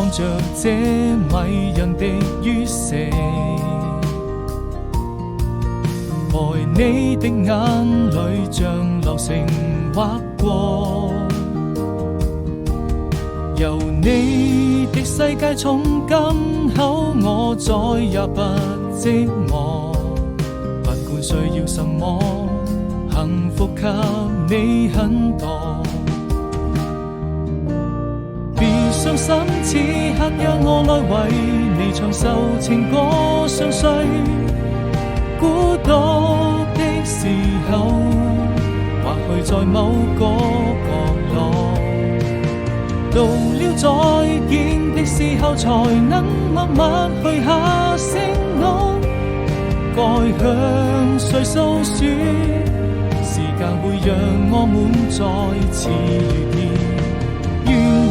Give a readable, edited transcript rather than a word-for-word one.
看着這迷人的於死，愛你的眼淚像流星劃過，由你的世界從今後我再也不寂寞，不管需要什麼，幸福給你很多。別傷心，此刻讓我來為你唱首情歌，相隨孤獨的時候，或許在某個角落，到了再見的時候，才能默默許下承諾，該向誰訴說？時間會讓我們再次遇見。